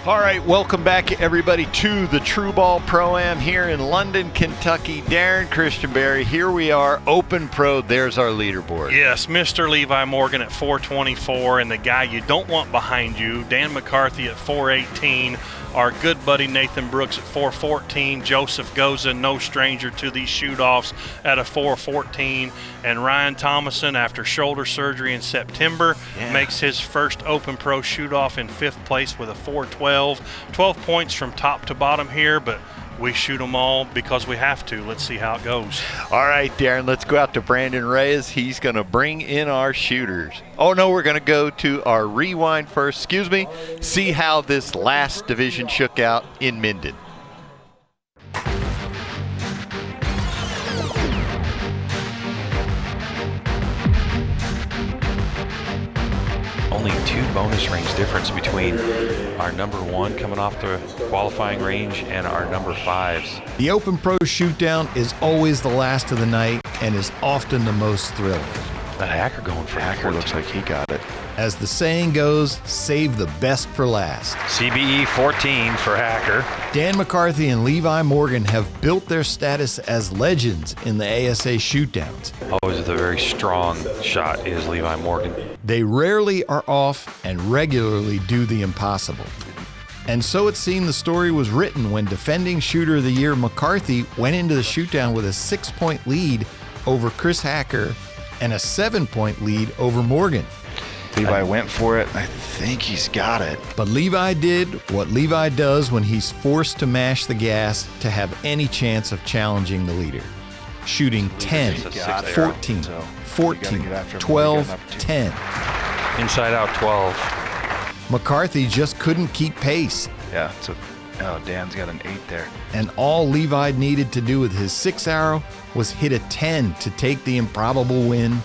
All right, welcome back everybody to the TRU Ball Pro Am here in London, Kentucky. Darren Christianberry, here we are, Open Pro. There's our leaderboard. Yes, Mr. Levi Morgan at 424, and the guy you don't want behind you, Dan McCarthy at 418. Our good buddy Nathan Brooks at 414. Joseph Goza, no stranger to these shoot-offs, at a 414. And Ryan Thomason, after shoulder surgery in September, makes his first Open Pro shoot-off in 5th place with a 412. 12 points from top to bottom here, but we shoot them all because we have to. Let's see how it goes. All right, Darren, let's go out to Brandon Reyes. He's going to bring in our shooters. Oh, no, we're going to go to our rewind first. Excuse me. See how this last division shook out in Minden. Only 2 bonus range difference between our number 1 coming off the qualifying range and our number 5s. The Open Pro Shootdown is always the last of the night and is often the most thrilling. That hacker going for Hacker looks like he got it. As the saying goes, save the best for last. CBE 14 for hacker. Dan McCarthy and Levi Morgan have built their status as legends in the ASA shootdowns. Always with a very strong shot is Levi Morgan. They rarely are off and regularly do the impossible. And so it seemed the story was written when defending Shooter of the Year McCarthy went into the shootdown with a 6-point lead over Chris Hacker and a 7-point lead over Morgan. Levi went for it. I think he's got it. But Levi did what Levi does when he's forced to mash the gas to have any chance of challenging the leader. Shooting 10, 14, 14, 12, 10. Inside out 12. McCarthy just couldn't keep pace. Yeah, so Dan's got an 8 there. And all Levi needed to do with his 6-arrow was hit a 10 to take the improbable win.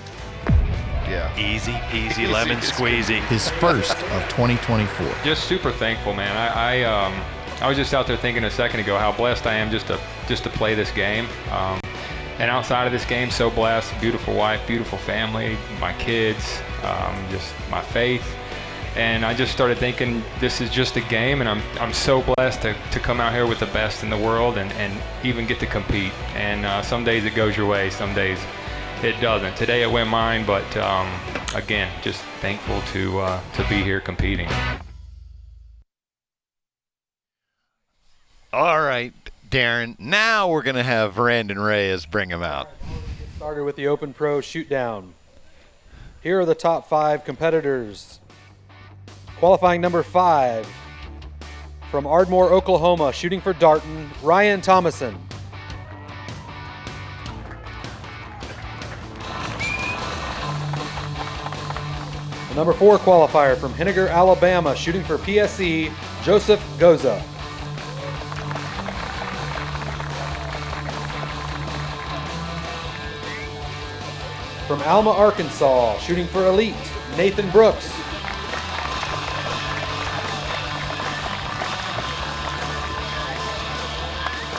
Yeah. Easy peasy lemon squeezy. His first of 2024. Just super thankful, man. I was just out there thinking a second ago how blessed I am just to play this game. And outside of this game, so blessed. Beautiful wife, beautiful family, my kids, just my faith. And I just started thinking this is just a game, and I'm so blessed to come out here with the best in the world and even get to compete. And some days it goes your way, some days it doesn't. Today it went mine, but again, just thankful to be here competing. All right, Darren, now we're going to have Brandon Reyes bring him out. Started with the Open Pro Shootdown. Here are the top 5 competitors. Qualifying number 5 from Ardmore, Oklahoma, shooting for Darton, Ryan Thomason. The number 4 qualifier from Henniger, Alabama, shooting for PSE, Joseph Goza. From Alma, Arkansas, shooting for Elite, Nathan Brooks.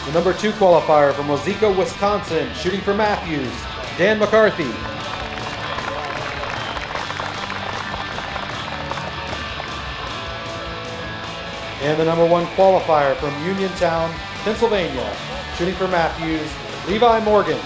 The number 2 qualifier from Wazeeka, Wisconsin, shooting for Matthews, Dan McCarthy. And the number 1 qualifier from Uniontown, Pennsylvania, shooting for Matthews, Levi Morgan.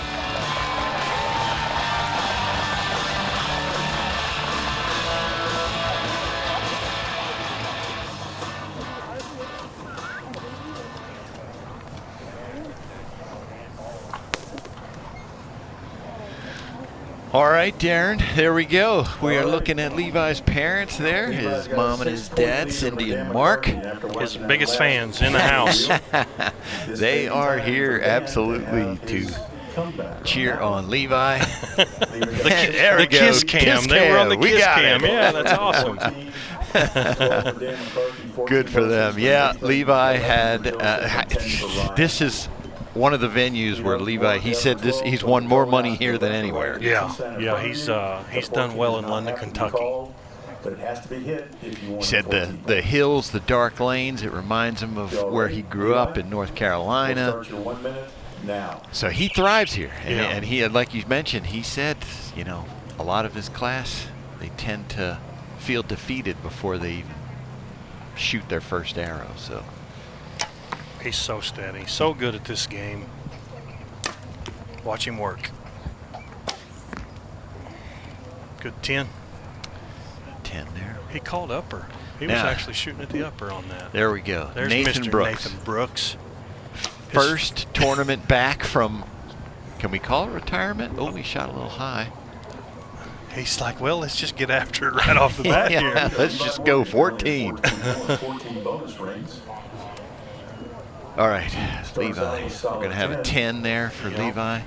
All right, Darren, there we go. We are looking at Levi's parents there, his mom and his dad, Cindy and Mark. His biggest fans in the house. They are here absolutely to cheer on Levi. The kiss cam. They were on the kiss cam. Yeah, that's awesome. Good for them. Yeah, Levi had, this is one of the venues where Levi, he said he's won more money here than anywhere. Yeah, he's done well in London, Kentucky. He said the hills, the dark lanes, it reminds him of where he grew up in North Carolina. So he thrives here. And he, like you mentioned, he said, you know, a lot of his class, they tend to feel defeated before they even shoot their first arrow. So He's so steady, so good at this game. Watch him work. Good 10. 10 there. He called upper. He was Now, actually shooting at the upper on that. There we go. There's Nathan Mr. Brooks. Nathan Brooks. First tournament back from, can we call it retirement? Oh, he shot a little high. He's like, well, let's just get after it right off the bat Yeah, here. let's just go 14. All right, Levi. We're going to have a 10 there for Yep. Levi.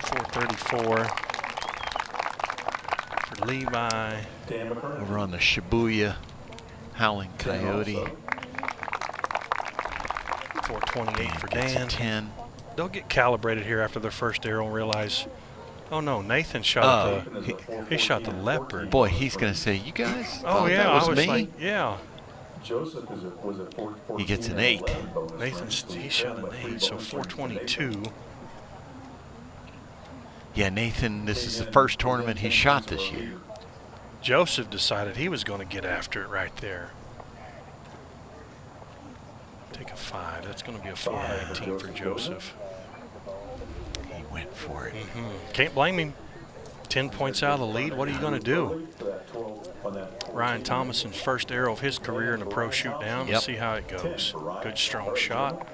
434 for Levi. Over on the Shibuya Howling Coyote. 428 for Gets a Dan. 10. They'll get calibrated here after their first arrow and realize, oh no, Nathan shot he shot the leopard. Boy, he's going to say, you guys Oh thought yeah, that was I was me? like, yeah. He gets an 8. He shot an 8, so 422. Yeah, Nathan, this is the first tournament he shot this year. Joseph decided he was going to get after it right there. Take a 5. That's going to be a 419 for Joseph. He went for it. Can't blame him. 10 points out of the lead. What are you going to do? Ryan Thomason's first arrow of his career in a pro shoot down. Yep. Let's see how it goes. Good strong shot.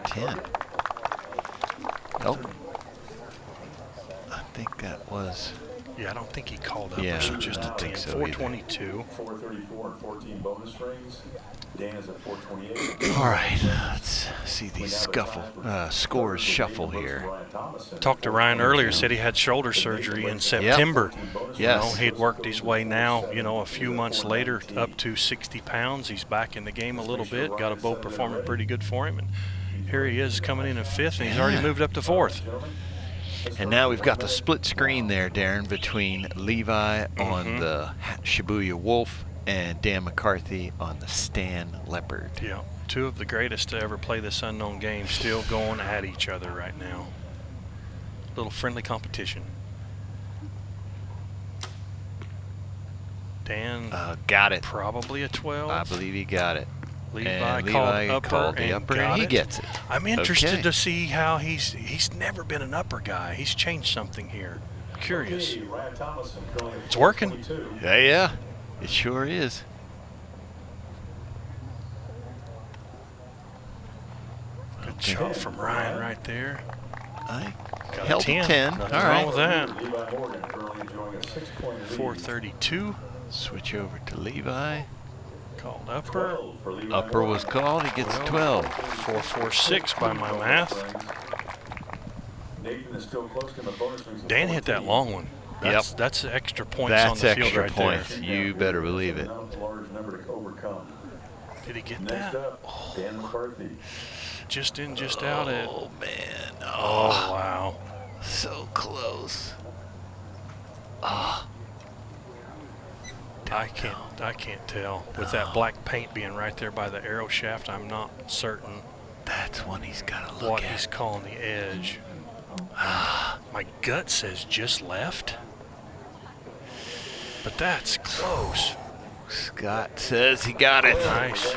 10. Nope. I think that was. Yeah, I don't think he called up. Yeah, So just I a don't 10. think so 422. 434 and 14 bonus rings. Dan is at 428. All right, let's see these scores shuffle here. Talked to Ryan earlier, said he had shoulder surgery in September. Yes. You know, he'd worked his way now, a few months later up to 60 pounds. He's back in the game a little bit, got a bow performing pretty good for him. And here he is coming in 5th, and he's already moved up to 4th. And now we've got the split screen there, Darren, between Levi on the Shibuya Wolf and Dan McCarthy on the Stan Leopard. Yeah, two of the greatest to ever play this unknown game still going at each other right now. Little friendly competition. Dan Got it. probably a 12. I believe he got it. Levi And called Levi upper called the and upper, got and he it. gets it. I'm interested Okay. to see how he's never been an upper guy. He's changed something here. Curious. It's working. Yeah, it sure is. Good shot from Ryan right there. I Got held a 10. a 10. Nothing All wrong right. with that. Levi Morgan currently enjoying a 6-point lead. 432. Switch over to Levi. Called upper. For Levi Upper Morgan. was called. He gets 12. 446 by my math. Nathan is still close to the bonus rings. Dan hit that long one. That's extra points That's on the field extra right points. there. You better believe it. Not a large number to overcome. Did he get Next that? up, Dan McCarthy. Just in, just out at. Oh, man. Oh, wow. So close. I can't tell. With that black paint being right there by the arrow shaft, I'm not certain That's one he's got to look what at. he's calling the edge. My gut says just left. But that's close. Scott says he got it. Nice.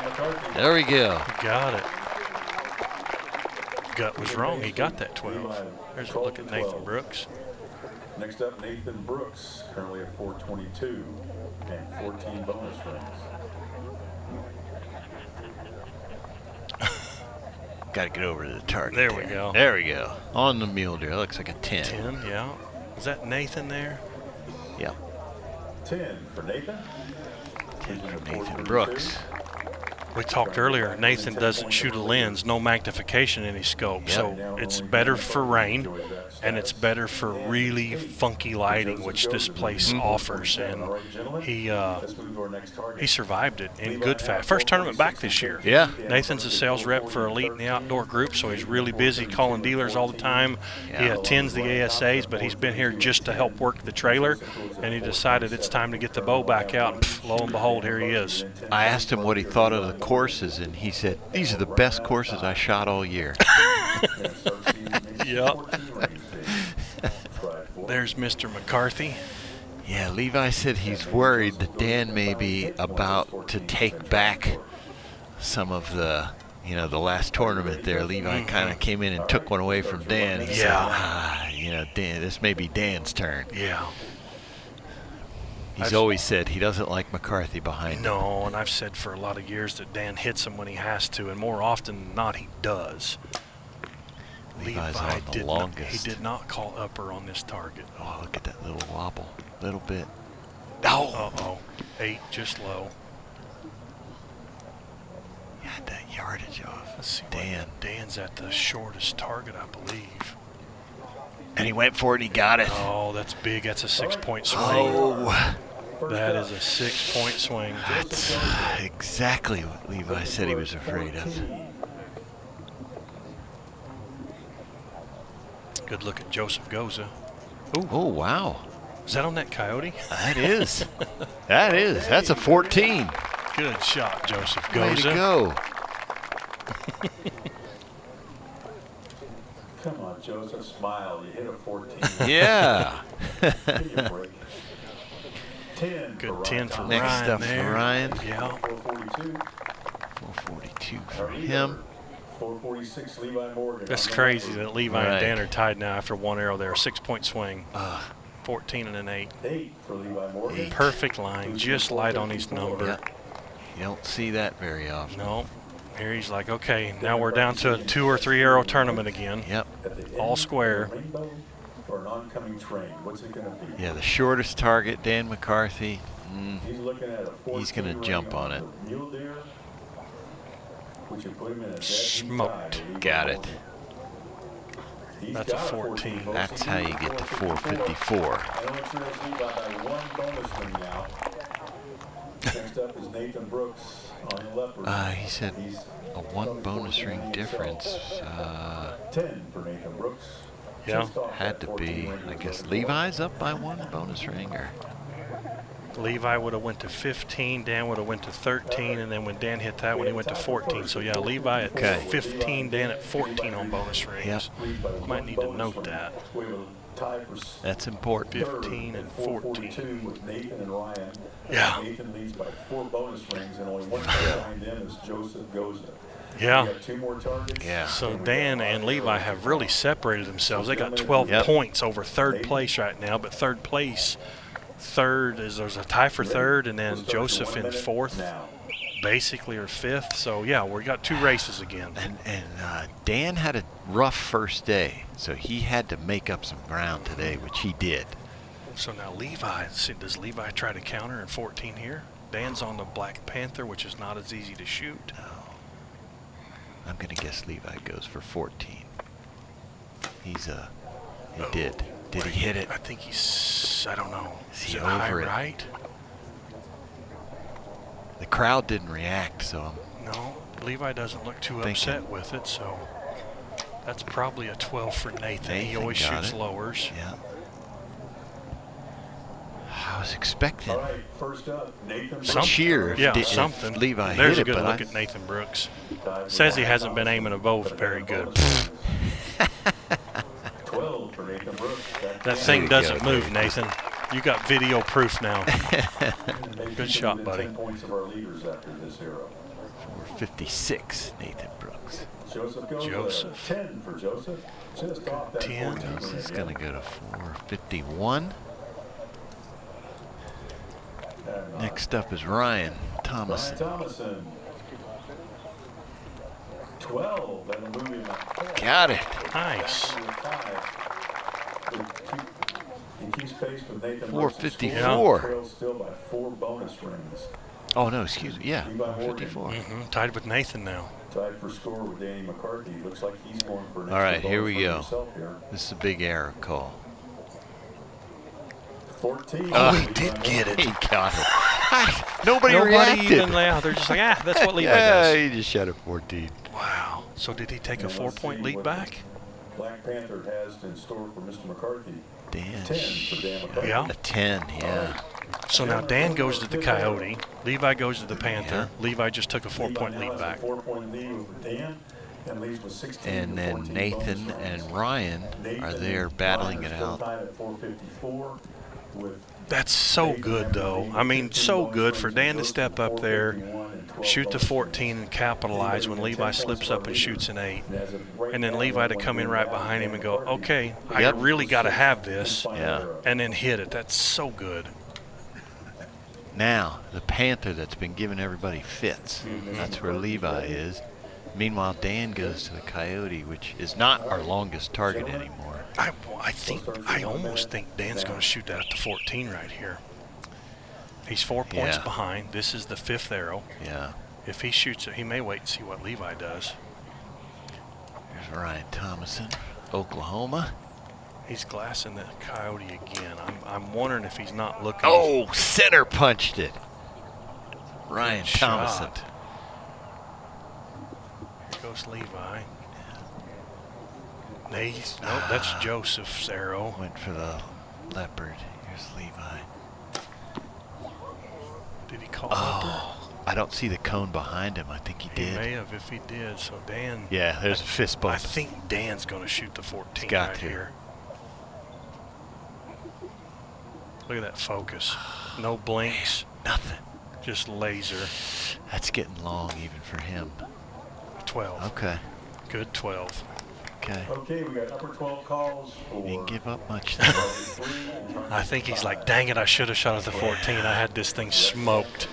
There we go. He got it. Gut was wrong. He got that 12. There's a look at Nathan Brooks. Next up, Nathan Brooks, currently at 422 and 14 bonus rings. Got to get over to the target. There we go. There we go. On the mule deer. That looks like a 10. 10, yeah. Is that Nathan there? Yep. 10 for Nathan. 10 from Nathan Brooks. We talked earlier, Nathan doesn't shoot a lens, no magnification in his scope. Yep. So it's better for rain, and it's better for really funky lighting, which this place offers. And he survived it in good fashion. First tournament back this year. Yeah. Nathan's a sales rep for Elite in the outdoor group, so he's really busy calling dealers all the time. He attends the ASAs, but he's been here just to help work the trailer, and he decided it's time to get the bow back out. And lo and behold, here he is. I asked him what he thought of the courses, and he said, these are the best courses I shot all year. Yep. There's Mr. McCarthy. Yeah, Levi said he's worried that Dan may be about to take back some of the, the last tournament there. Levi kind of came in and took one away from Dan. He said, Dan, this may be Dan's turn. Yeah. He's always said he doesn't like McCarthy behind him. No, and I've said for a lot of years that Dan hits him when he has to, and more often than not, he does. Levi's Levi on the longest. He did not call upper on this target. Oh, look at that little wobble. Little bit. Oh! Uh-oh. 8, just low. Got that yardage off. Let's see. Dan. Dan's at the shortest target, I believe. And he went for it and he got it. Oh, that's big. That's a 6-point swing. Oh. That is a 6-point swing. That's exactly what Levi said he was afraid of. Good look at Joseph Goza. Ooh. Oh, wow. Is that on that coyote? That is. That is. That's a 14. Good shot, Joseph Goza. Way to go. Come on, Joseph, smile. You hit a 14. Yeah. Give you a break. 10 Good 10 for Next Ryan up there. for Ryan. Yeah. 442. 442 for him. 446, Levi Morgan. That's crazy that Levi Right. and Dan are tied now after one arrow there. 6-point swing. 14 and an 8. 8 for Levi Morgan. Perfect line. Just light on his number. Yeah. You don't see that very often. No. Here he's like, okay, now we're down to a 2 or 3 arrow tournament again. Yep. All square. Rainbow or an oncoming train? What's it going to be? Yeah, the shortest target, Dan McCarthy. He's looking at a He's going to jump on it. Mule deer. Would you put him in a dead Smoked. heat tie? Got it. He's That's a got 14. folks. That's how you get to 454. I know it's Levi by one bonus ring now. Next up is Nathan Brooks on the leopard. He said He's a 1 bonus ring difference. 10 for Nathan Brooks. Yeah. Just off Had that to 14 be, ring I was guess, a Levi's up by 1 bonus ring, or Levi would have went to 15, Dan would have went to 13, and then when Dan hit that one, he went to 14. So yeah, Levi at 15, Dan at 14 on bonus rings. Yep. Might need to note that. We have a tie for that's important. 15 and 14. with Nathan and Ryan. Yeah. Nathan leads by 4 bonus rings, and only one behind them is Joseph Goza. Yeah. We got 2 more targets. Yeah. So Dan and Levi have really separated themselves. They got 12 Yep. points over third place right now, but third place, there's a tie for third, and then Joseph in fourth, Now. basically, or fifth. So yeah, we got 2 races again. And Dan had a rough first day, so he had to make up some ground today, which he did. So now Levi, does Levi try to counter in 14 here? Dan's on the Black Panther, which is not as easy to shoot. I'm going to guess Levi goes for 14. He did. Did he hit it? I think he's, I don't know. Is he it high over it? right? The crowd didn't react, so No, Levi doesn't look too Thinking. upset with it, so that's probably a 12 for Nathan. He Nathan always got shoots it. lowers. yeah. I was expecting All right, first up, Nathan a Something. cheer if, Yeah, if something. Levi There's hit a it, good but look at Nathan Brooks. Says he hasn't been aiming a bow very good. 12 for Nathan Brooks. That thing you doesn't go, move, dude. Nathan. You got video proof now. Nathan Good shot, within buddy. 10 points of our leaders after this arrow. 456, Nathan Brooks. Joseph goes Joseph. 10 for Joseph. Just off that 10. 14 This is ring. going to go to 451. And, Next up is Ryan Brian Thomason. Thomason. 12. That'll move him up. Got it. Nice. He keeps pace with Nathan 454. Trails still by 4 bonus rings. Oh, no, excuse me. Yeah, Levi Morgan. 454. Tied with Nathan now. Tied for score with Danny McCarthy. Looks like he's going for an All right, extra here bonus we for go. himself here. This is a big arrow call. 14. Oh, he Levi did Morgan. get it. He got it. Nobody reacted. even, they're just like, that's what Levi Yeah, does. he just shot a 14. Wow. So did he take a And let's 4-point see lead what back? Black Panther has in store for Mr. McCarthy. Dan. 10 for Dan McCarthy. Yeah. A 10, yeah. So now Dan goes to the Coyote. Levi goes to the Panther. Levi just took a 4-point Levi now lead has a back. 4-point lead over Dan and leads with 16 And to then 14 Nathan bonus and runs. Ryan Nathan are there and battling Ryan it are still out. tied at 454 with That's so good, though. I mean, so good for Dan to step up there, shoot the 14 and capitalize when Levi slips up and shoots an 8. And then Levi to come in right behind him and go, okay, I really got to have this. Yeah. And then hit it. That's so good. Now, the Panther that's been giving everybody fits. That's where Levi is. Meanwhile, Dan goes to the Coyote, which is not our longest target anymore. I almost think Dan's going to shoot that at the 14 right here. He's 4 points behind. This is the 5th arrow. Yeah. If he shoots it, he may wait and see what Levi does. There's Ryan Thomason, Oklahoma. He's glassing the Coyote again. I'm wondering if he's not looking. Oh, center punched it. Ryan Thomason. Here goes Levi. Nope, that's Joseph's arrow. Went for the leopard. Here's Levi. Did he call leopard? I don't see the cone behind him. I think he did. He may have if he did. So Dan. Yeah, there's a fist bump. I think Dan's going to shoot the 14 got right to. here. Look at that focus. No blinks. Nothing. Just laser. That's getting long even for him. 12. Okay. Good 12. Okay. Okay, we got upper 12 calls for. He didn't give up much there. I think he's like, dang it, I should have shot at the 14. I had this thing smoked.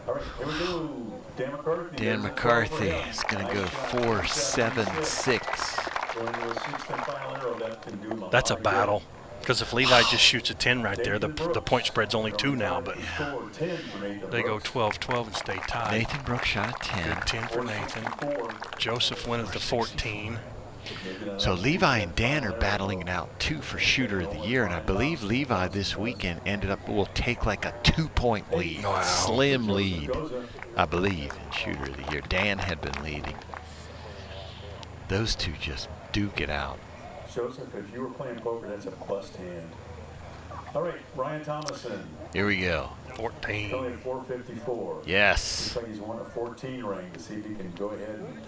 All right, here we go. Dan McCarthy. Dan McCarthy is going to go 4.76. That's a battle. Because if Levi just shoots a 10 right there, the point spread's only 2 now, but they go 12-12 and stay tied. Nathan Brooks shot a 10. Good 10 for Nathan. Joseph went at the 14. So Levi and Dan are battling it out too for shooter of the year, and I believe Levi this weekend will take like a 2-point lead. Wow. Slim lead, I believe, in shooter of the year. Dan had been leading. Those two just duke it out. Joseph, if you were playing poker, that's a bust hand. All right, Ryan Thomason. Here we go. 14. Coming at 454. Yes. Looks like he's won a 14 ring to see if he can go ahead and.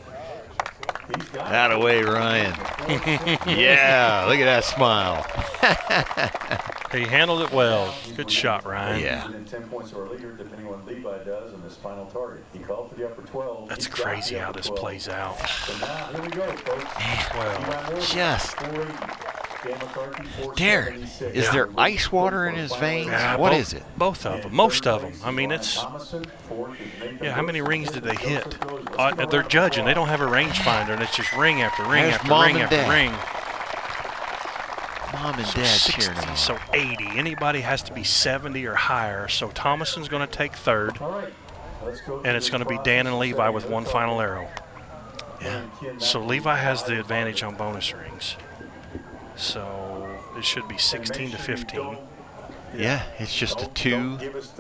He's got That away, Ryan. Yeah, look at that smile. He handled it well. Good shot, Ryan. Yeah. 10 points or later, depending on what Levi does in his final target. He called for the upper 12. That's He's got crazy the how upper this 12. plays out. So now, here we go, folks. 12. Just. 480. Dan McCarthy, Darren, 476. is there ice water in his veins? Yeah, What is it? Both of them. Most of them. I mean, it's. Yeah, how many rings did they hit? They're judging. They don't have a rangefinder, and it's just ring after ring There's after Mom ring and after Dad. ring. Mom and So Dad 60, cheering him on. so 80. Anybody has to be 70 or higher. So Thomason's going to take third, All right, let's go and it's going to be Dan and Levi with one final arrow. Yeah. So Levi has the advantage on bonus rings. So it should be 16 to 15. Yeah, it's just a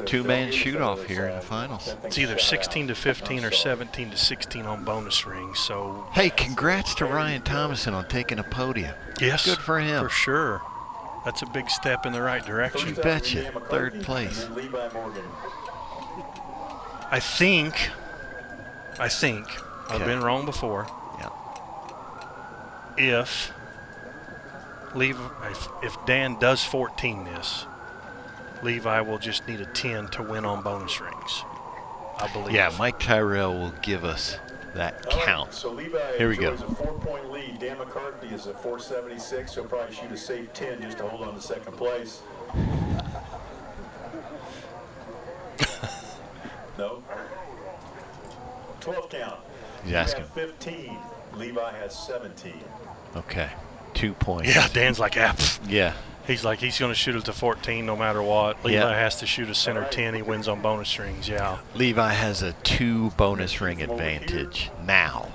two-man shoot-off here in the finals. It's either 16 to 15 or 17 to 16 on bonus rings. So Hey, congrats to Ryan Thomason on taking a podium. yes, Good for him. For sure. That's a big step in the right direction. You betcha. Third place. I think, I've Okay. been wrong before. Yeah. If Dan does 14 this, Levi will just need a 10 to win on bonus rings, I believe. Yeah, Mike Tyrell will give us that count. So Levi Here we go. enjoys a 4-point lead. Dan McCarthy is at 476. He'll probably shoot a safe 10 just to hold on to second place. No. 12 count. He's You asking. have 15. Levi has 17. Okay, 2 points. Yeah, Dan's like, Yeah. he's like, he's going to shoot it to 14 no matter what. Levi Yeah. has to shoot a center 10. He wins on bonus rings, yeah. Levi has a 2 bonus ring advantage now.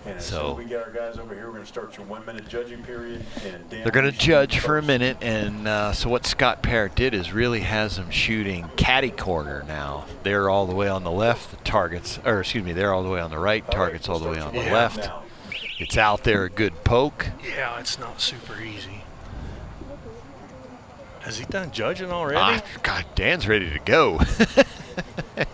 And as So- soon as we get our guys over here, we're going to start your 1-minute judging period. And Dan They're going to will be judge shooting for a first. minute, and so what Scott Parrott did is really has them shooting catty corner now. They're all the way on the left, the targets, or excuse me, they're all the way on the right, targets all the way on the Yeah. left. Now, It's out there, a good poke. Yeah, it's not super easy. Has he done judging already? God, Dan's ready to go.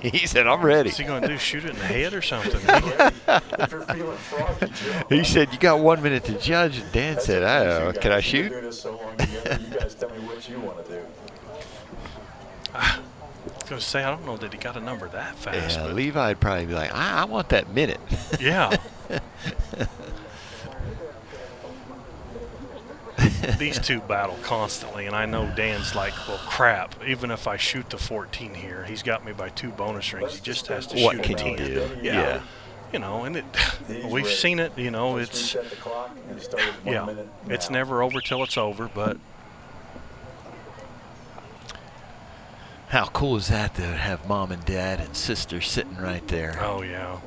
He said, I'm ready. Is he going to do shoot it in the head or something? if you're feeling froggy, Joe, He said, you got 1 minute to judge, and Dan said, I don't know, can I We've been shoot? doing this so long together, you guys tell me what you want to do. I was going to say, I don't know that he got a number that fast. Yeah, but Levi'd probably be like, I want that minute. yeah. These two battle constantly, and I know Dan's like, well, crap, even if I shoot the 14 here, he's got me by 2 bonus rings. He just has to What shoot can a he 10. do? Yeah. You know, and we've seen it, you know, it's, yeah, it's never over till it's over, but. How cool is that to have mom and dad and sister sitting right there Oh, yeah.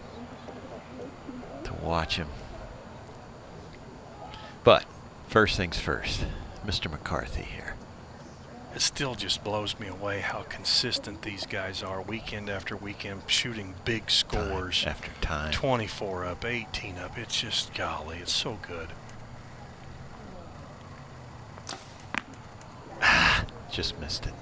to watch him? But first things first, Mr. McCarthy here. It still just blows me away how consistent these guys are weekend after weekend, shooting big scores. Time after time. 24 up, 18 up. It's just, golly, it's so good. Just missed it.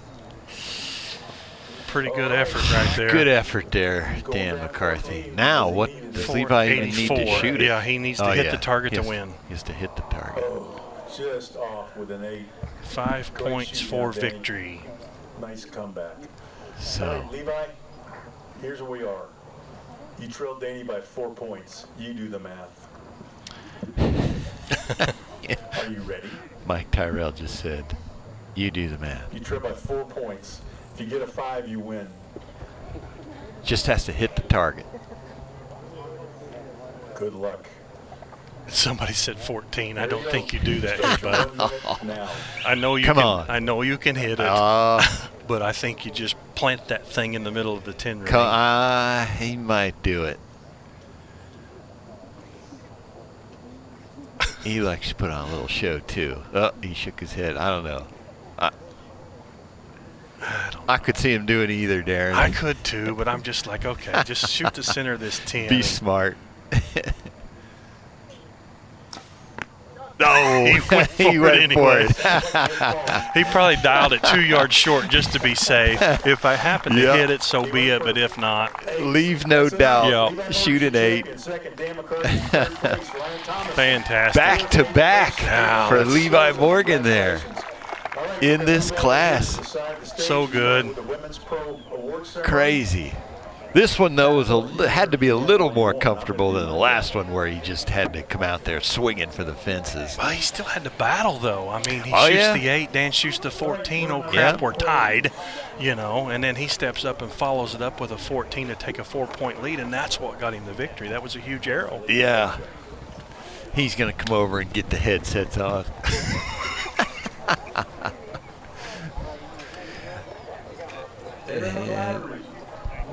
Pretty good effort right there. Good effort there, Dan McCarthy. Now, what does Levi even need to shoot it? Yeah, he needs to hit the target to win. He has to hit the target. Just off with an 8. 5 points for victory. Nice comeback. So, All right, Levi, here's where we are. You trailed Danny by 4 points. You do the math. Are you ready? Mike Tyrell just said, you do the math. You trail by 4 points. If you get a 5, you win. Just has to hit the target. Good luck. Somebody said 14. I don't think you do that here, bud. Now, I know you Come can. on. I know you can hit it, but I think you just plant that thing in the middle of the 10 ring. He might do it. He likes to put on a little show too. Oh, he shook his head. I don't know. I could see him doing either, Darren. I could too, but I'm just like, okay, just shoot the center of this 10. Be smart. No, he went for it. He probably dialed it 2 yards short just to be safe. If I happen to hit it, so be it. But if not, leave no doubt. Yeah. Shoot an 8. Fantastic. Back to back Wow, for that's- Levi Morgan there in this class. So good. Crazy. This one, though, had to be a little more comfortable than the last one where he just had to come out there swinging for the fences. Well, he still had to battle, though. I mean, he Oh, shoots yeah? the 8, Dan shoots the 14. Oh, crap, Yeah. we're tied, you know. And then he steps up and follows it up with a 14 to take a 4-point lead, and that's what got him the victory. That was a huge arrow. Yeah. He's going to come over and get the headsets on. And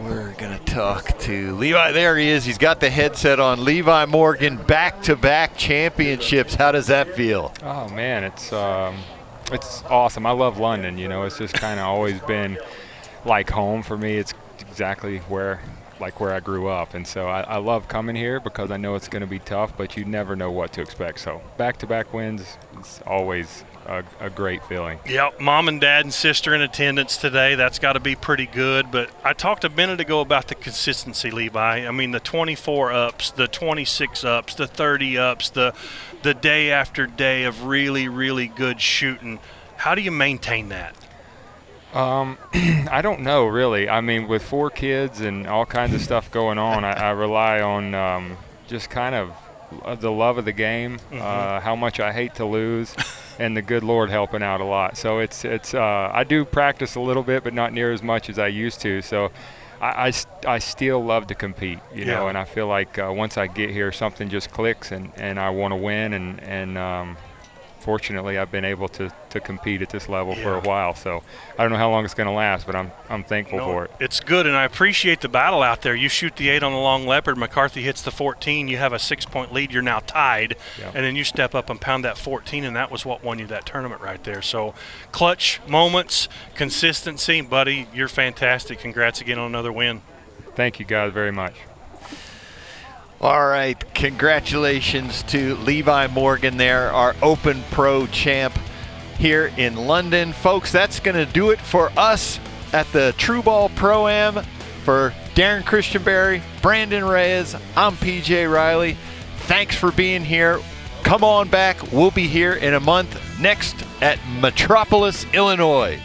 we're going to talk to Levi. There he is. He's got the headset on. Levi Morgan, back-to-back championships. How does that feel? Oh man, it's awesome. I love London. You know, it's just kind of always been like home for me. It's exactly where I grew up, and so I love coming here because I know it's going to be tough, but you never know what to expect. So back-to-back wins, it's always a great feeling. Yep, mom and dad and sister in attendance today. That's got to be pretty good. But I talked a minute ago about the consistency, Levi. I mean, the 24 ups, the 26 ups, the 30 ups, the day after day of really, really good shooting. How do you maintain that? I don't know, really. I mean, with 4 kids and all kinds of stuff going on, I rely on just kind of the love of the game, how much I hate to lose, and the good Lord helping out a lot. So it's I do practice a little bit, but not near as much as I used to. So I still love to compete, you know, and I feel like once I get here, something just clicks, and I want to win, and fortunately, I've been able to compete at this level for a while. So I don't know how long it's going to last, but I'm thankful for it. It's good, and I appreciate the battle out there. You shoot the 8 on the long leopard. McCarthy hits the 14. You have a 6-point lead. You're now tied. Yep. And then you step up and pound that 14, and that was what won you that tournament right there. So clutch moments, consistency. Buddy, you're fantastic. Congrats again on another win. Thank you guys very much. All right, congratulations to Levi Morgan there, our Open Pro champ here in London. Folks, that's going to do it for us at the TRU Ball Pro Am. For Darren Christianberry, Brandon Reyes, I'm PJ Riley. Thanks for being here. Come on back. We'll be here in a month next at Metropolis, Illinois.